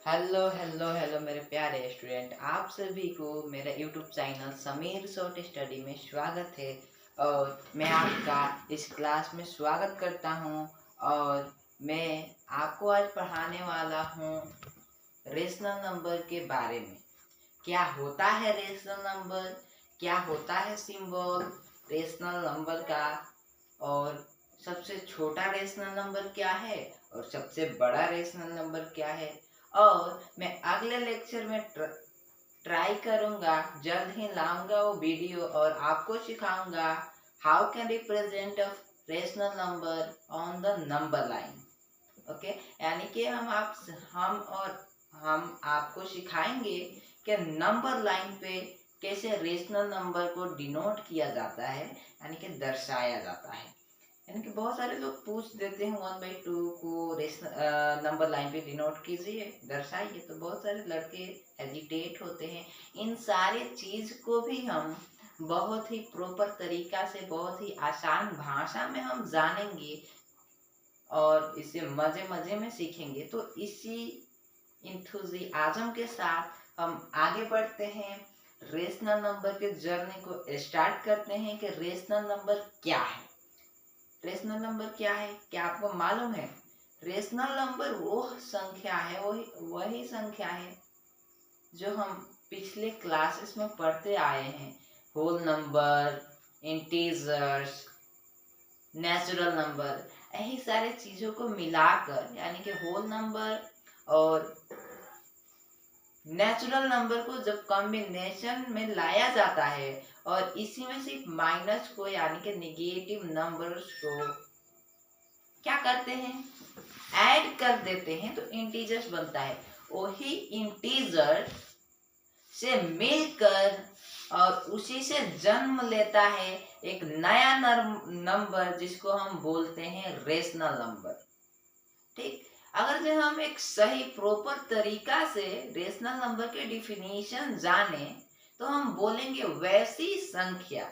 Hello hello hello मेरे प्यारे student, आप सभी को मेरा YouTube channel Sameer short study में स्वागत है। और मैं आपका इस क्लास में स्वागत करता हूं। और मैं आपको आज पढ़ाने वाला हूं रेशनल नंबर के बारे में। क्या होता है रेशनल नंबर, क्या होता है सिंबल रेशनल नंबर का, और सबसे छोटा रेशनल नंबर क्या है और सबसे बड़ा रेशनल नंबर क्या है। और मैं अगले लेक्चर में ट्राई करूंगा, जल्द ही लाऊंगा वो वीडियो और आपको सिखाऊंगा how can represent a rational number on the number line. Okay, यानी कि हम आपको सिखाएंगे कि नंबर लाइन पे कैसे रेशनल नंबर को डिनोट किया जाता है, यानी कि दर्शाया जाता है। यानी कि बहुत सारे लोग पूछ देते हैं 1/2 को रेशनल नंबर लाइन पे डिनोट कीजिए, दर्शाइए, तो बहुत सारे लड़के हेजिटेट होते हैं। इन सारे चीज को भी हम बहुत ही प्रॉपर तरीका से, बहुत ही आसान भाषा में हम जानेंगे और इसे मजे मजे में सीखेंगे। तो इसी इंथुजियाज्म के साथ हम आगे बढ़ते हैं, रेशनल नंबर के जर्नी को स्टार्ट करते हैं कि रेशनल नंबर क्या है। रेशनल नंबर क्या है, क्या आपको मालूम है? रेशनल नंबर वो संख्या है, वही संख्या है जो हम पिछले क्लासेस में पढ़ते आए हैं। Whole number, integers, natural number, यही सारे चीजों को मिलाकर, यानी कि होल नंबर और नेचुरल नंबर को जब कॉम्बिनेशन में लाया जाता है और इसी में सिर्फ माइनस को, यानी कि निगेटिव नंबर्स को क्या करते हैं, ऐड कर देते हैं, तो इंटीजर्स बनता है। वही इंटीजर से मिलकर और उसी से जन्म लेता है एक नया नंबर, जिसको हम बोलते हैं रेशनल नंबर। ठीक, अगर जो हम एक सही प्रॉपर तरीका से रेशनल नंबर के डिफिनीशन जाने, तो हम बोलेंगे वैसी संख्या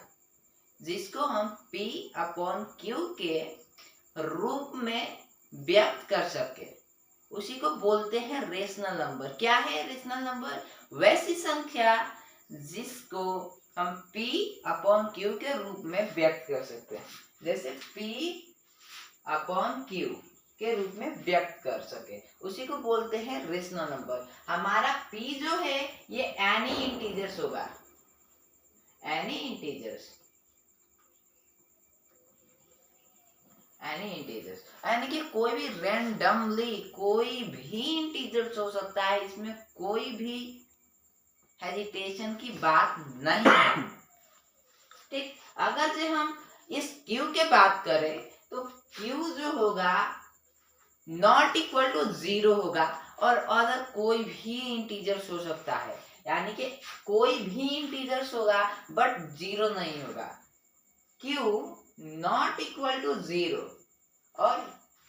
जिसको हम P अपॉन Q के रूप में व्यक्त कर सके, उसी को बोलते हैं रेशनल नंबर। क्या है रेशनल नंबर? वैसी संख्या जिसको हम P अपॉन Q के रूप में व्यक्त कर सकते हैं। जैसे P अपॉन Q के रूप में व्यक्त कर सके, उसी को बोलते हैं रेशनल नंबर। हमारा P जो है ये एनी इंटीजर्स होगा, एनी इंटीजर्स, एनी इंटीजर्स, यानी कि कोई भी रैंडमली कोई भी इंटीजर्स हो सकता है, इसमें कोई भी हेजिटेशन की बात नहीं है। ठीक, अगर जो हम इस Q के बात करें तो Q जो होगा नॉट इक्वल टू 0 होगा, और अदर कोई भी इंटीजर्स हो सकता है, यानी कि कोई भी इंटीजर्स होगा बट 0 नहीं होगा। Q नॉट इक्वल टू 0, और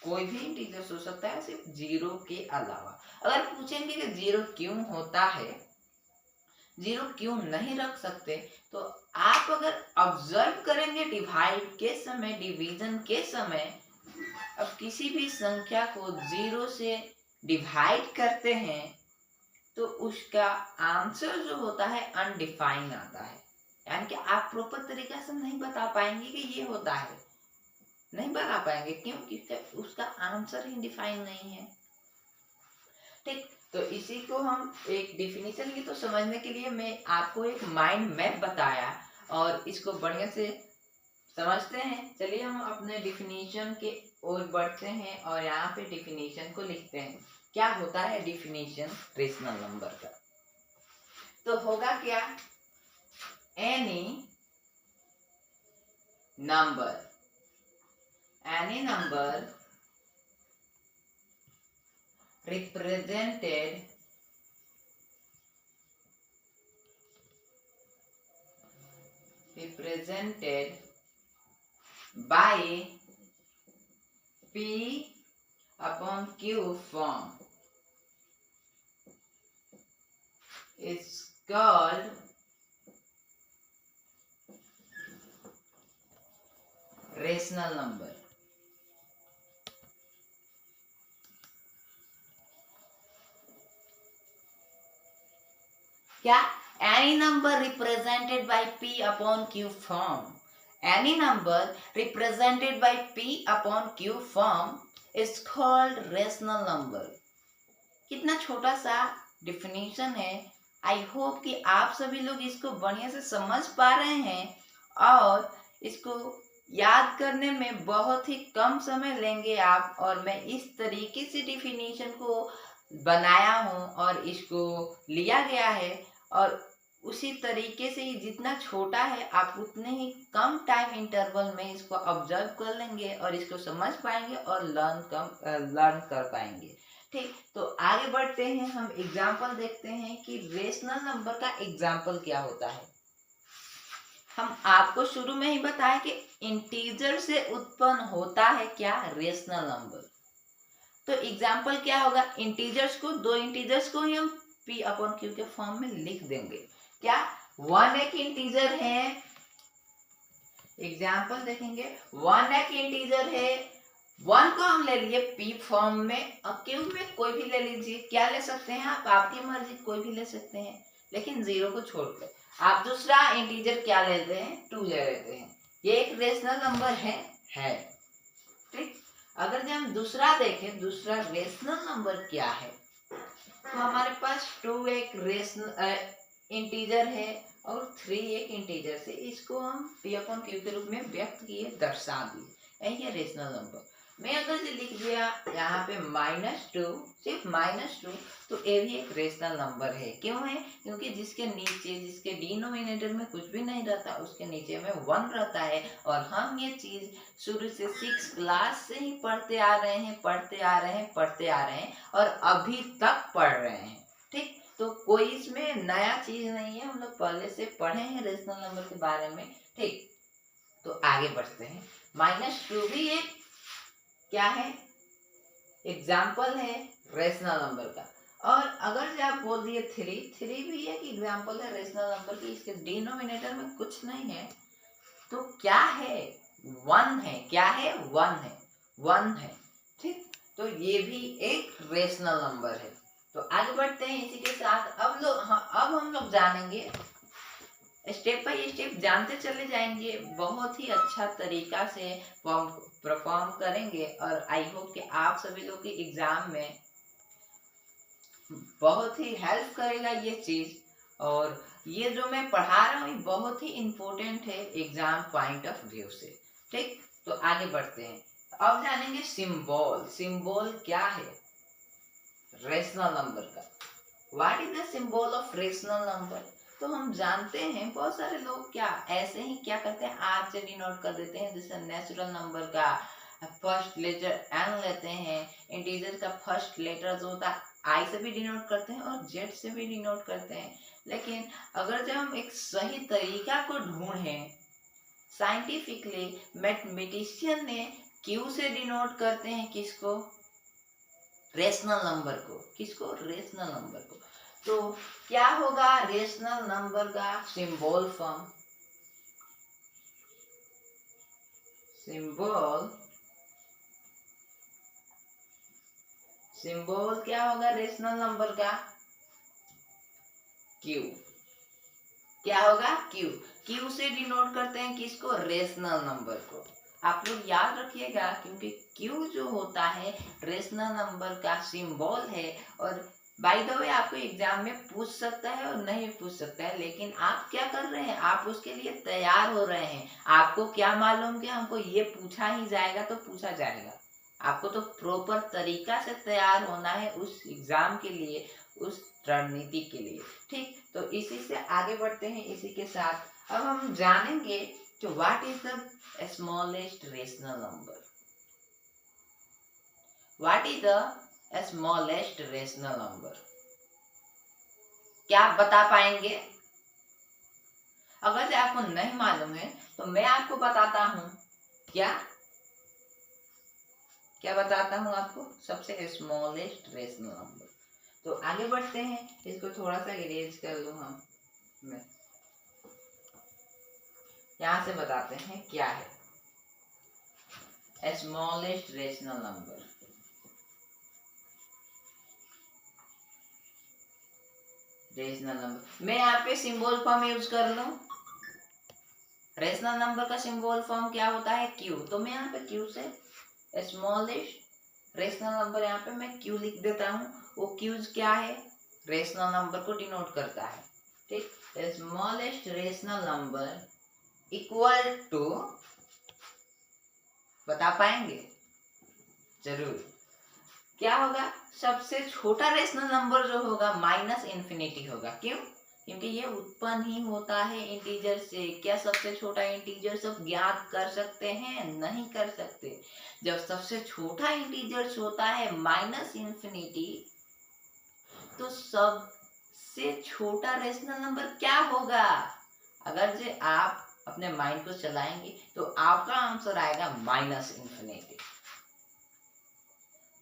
कोई भी इंटीजर्स हो सकता है सिर्फ 0 के अलावा। अगर पूछेंगे कि 0 क्यों होता है, 0 क्यों नहीं रख सकते, तो आप अगर ऑब्जर्व करेंगे डिवाइड के समय, डिवीजन के समय, अब किसी भी संख्या को 0 से डिवाइड करते हैं तो उसका आंसर जो होता है अनडिफाइन आता है, यानी कि आप प्रॉपर तरीका से नहीं बता पाएंगे कि ये होता है, नहीं बता पाएंगे क्योंकि उसका आंसर ही डिफाइन नहीं है। ठीक, तो इसी को हम एक डिफिनीशन की तो समझने के लिए मैं आपको एक माइंड मैप बताया, और इसको बढ़िया से समझते हैं। चलिए हम अपने डिफिनीशन के ओर बढ़ते हैं और यहाँ पे डिफिनीशन को लिखते हैं। क्या होता है डिफिनीशन रेशनल नंबर का? तो होगा क्या, any number, any number represented by P upon Q form is called rational number. क्या? Any number represented by p upon q form, any number represented by p upon q form is called rational number. कितना छोटा सा definition है। I hope कि आप सभी लोग इसको बढ़िया से समझ पा रहे हैं और इसको याद करने में बहुत ही कम समय लेंगे आप। और मैं इस तरीके से डिफिनीशन को बनाया हूँ और इसको लिया गया है, और उसी तरीके से ही जितना छोटा है आप उतने ही कम टाइम इंटरवल में इसको ऑब्जर्व कर लेंगे और इसको समझ पाएंगे और लर्न कर पाएंगे। ठीक, तो आगे बढ़ते हैं, हम एग्जाम्पल देखते हैं कि रेशनल नंबर का एग्जाम्पल क्या होता है। हम आपको शुरू में ही बताया कि इंटीजर से उत्पन्न होता है क्या? Rational number. तो एग्जाम्पल क्या होगा? इंटीजर्स को, दो इंटीजर्स को ही हम p अपॉन q के फॉर्म में लिख देंगे। क्या? 1 एक इंटीजर है, एग्जाम्पल देखेंगे, 1 एक इंटीजर है, 1 को हम ले लिए p फॉर्म में और q में कोई भी ले लीजिए। क्या ले सकते हैं आप? आपकी मर्जी, कोई भी ले सकते हैं, लेकिन 0 को छोड़कर। आप दूसरा इंटीजर क्या लेते हैं? 2 ले लेते हैं। ये एक रेशनल नंबर है। ठीक, अगर जब हम दूसरा देखें, दूसरा रेशनल नंबर क्या है, तो हमारे पास 2 एक रेशनल इंटीजर है और 3 एक इंटीजर से इसको हम p अपॉन q के रूप में व्यक्त किए, दर्शा दिए। यही है रेशनल नंबर। मैं अगर ये लिख दिया यहाँ पे -2, सिर्फ -2, तो ये भी एक रेशनल नंबर है। क्यों है? क्योंकि जिसके नीचे, जिसके डिनोमिनेटर में कुछ भी नहीं रहता, उसके नीचे में 1 रहता है। और हम ये चीज शुरू से 6 क्लास से ही पढ़ते आ रहे हैं और अभी तक पढ़ रहे हैं। ठीक, तो कोई इसमें नया चीज नहीं है, हम लोग पहले से पढ़े हैं रेशनल नंबर के बारे में। ठीक, तो आगे बढ़ते हैं। -2 भी एक क्या है? एग्जाम्पल है रेशनल नंबर का। और अगर आप बोल दिए 3 भी एक एग्जाम्पल है रेशनल नंबर की, इसके डिनोमिनेटर में कुछ नहीं है, तो क्या है? 1 है। क्या है? 1 है। ठीक, तो ये भी एक रेशनल नंबर है। तो आगे बढ़ते हैं इसी के साथ। अब हम लोग जानेंगे, स्टेप बाय स्टेप जानते चले जाएंगे, बहुत ही अच्छा तरीका से परफॉर्म करेंगे। और आई होप कि आप सभी लोग के एग्जाम में बहुत ही हेल्प करेगा ये चीज। और ये जो मैं पढ़ा रहा हूँ बहुत ही इम्पोर्टेंट है एग्जाम पॉइंट ऑफ व्यू से। ठीक, तो आगे बढ़ते हैं। अब जानेंगे सिंबल। सिंबल क्या है रेशनल नंबर का? What is the symbol of rational number? तो हम जानते हैं बहुत सारे लोग क्या ऐसे ही क्या करते हैं, आर से डिनोट कर देते हैं। जैसे नेचुरल नंबर का फर्स्ट लेटर एन लेते हैं, इंटीजर का फर्स्ट लेटर जो होता है आई से भी डिनोट करते हैं और जेड से भी डिनोट करते हैं। लेकिन अगर जब हम एक सही तरीका को ढूंढें, साइंटिफिकली मैथमेटिशियन ने क्यू से डिनोट करते हैं किसको? रेशनल नंबर को। किसको? रेशनल नंबर को। तो क्या होगा रेशनल नंबर का सिंबल फॉर्म? सिंबल क्या होगा रेशनल नंबर का? क्यू। क्या होगा? क्यू। क्यू से डिनोट करते हैं किसको? रेशनल नंबर को। आप लोग याद रखिएगा, क्योंकि क्यू जो होता है रेशनल नंबर का सिंबल है। और बाय द वे आपको एग्जाम में पूछ सकता है और नहीं पूछ सकता है, लेकिन आप क्या कर रहे हैं? आप उसके लिए तैयार हो रहे हैं। आपको क्या मालूम कि हमको ये पूछा ही जाएगा तो पूछा जाएगा। आपको तो प्रॉपर तरीका से तैयार होना है उस एग्जाम के लिए, उस रणनीति के लिए। ठीक, तो इसी से आगे बढ़ते हैं। इसी के साथ अब हम जानेंगे कि what is the smallest rational number. What is the smallest rational number? क्या आप बता पाएंगे? अगर से आपको नहीं मालूम है तो मैं आपको बताता हूं। क्या क्या बताता हूं आपको? सबसे स्मॉलेस्ट रेशनल नंबर। तो आगे बढ़ते हैं, इसको थोड़ा सा इरेज कर लूं हम। मैं यहां से बताते हैं क्या है स्मॉलेस्ट रेशनल रेशनल नंबर। मैं यहाँ पे सिंबल फॉर्म यूज कर लूं। रेशनल नंबर का सिंबल फॉर्म क्या होता है? क्यू। तो मैं यहाँ पे क्यू से स्मॉलेस्ट रेशनल नंबर यहाँ पे मैं क्यू लिख देता हूँ। वो क्यूज क्या है? रेशनल नंबर को डिनोट करता है। ठीक, smallest rational number equal to, बता पाएंगे? जरूर। क्या होगा? सबसे छोटा रेशनल नंबर जो होगा माइनस इंफिनिटी होगा। क्यों? क्योंकि ये उत्पन्न ही होता है इंटीजर से। क्या सबसे छोटा इंटीजर सब ज्ञात कर सकते हैं? नहीं कर सकते। जब सबसे छोटा इंटीजर होता है माइनस इंफिनिटी, तो सबसे छोटा रेशनल नंबर क्या होगा? अगर जे आप अपने माइंड को चलाएंगे तो आपका आंसर आएगा माइनस इंफिनिटी।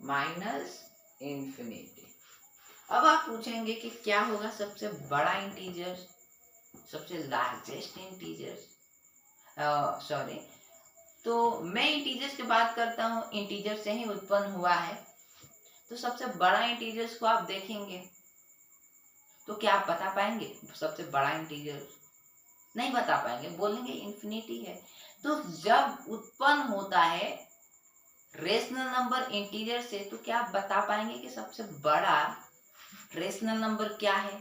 Minus infinity. अब आप पूछेंगे कि क्या होगा सबसे बड़ा इंटीजर, सबसे लार्जेस्ट इंटीजर? सॉरी, तो मैं इंटीजर्स की बात करता हूँ, इंटीजर से ही उत्पन्न हुआ है। तो सबसे बड़ा इंटीजर्स को आप देखेंगे तो क्या आप बता पाएंगे सबसे बड़ा इंटीजर? नहीं बता पाएंगे, बोलेंगे इंफिनिटी है। तो जब उत्पन्न होता है रेशनल नंबर इंटीजर से, तो क्या आप बता पाएंगे कि सबसे बड़ा रेशनल नंबर क्या है?